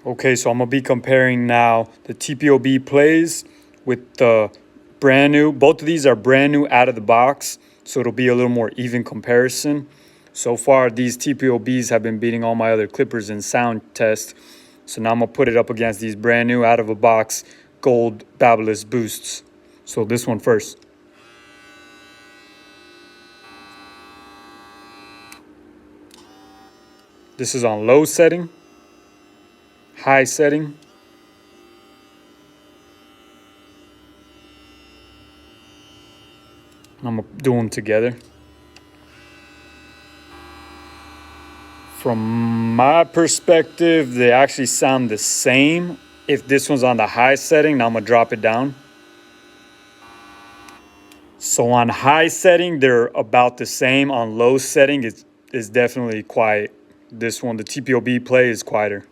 Okay, so I'm going to be comparing now the TPOB plays with the brand new. Both of these are brand new out of the box, so it'll be a little more even comparison. So far, these TPOBs have been beating all my other clippers in sound test. So now I'm going to put it up against these brand new out of a box gold Babyliss Boosts. So this one first. This is on low setting, high setting. I'm going to do them together. From my perspective, they actually sound the same. If this one's on the high setting, now I'm going to drop it down. So on high setting, they're about the same. On low setting, it's definitely quiet. This one, the TPOB play, is quieter.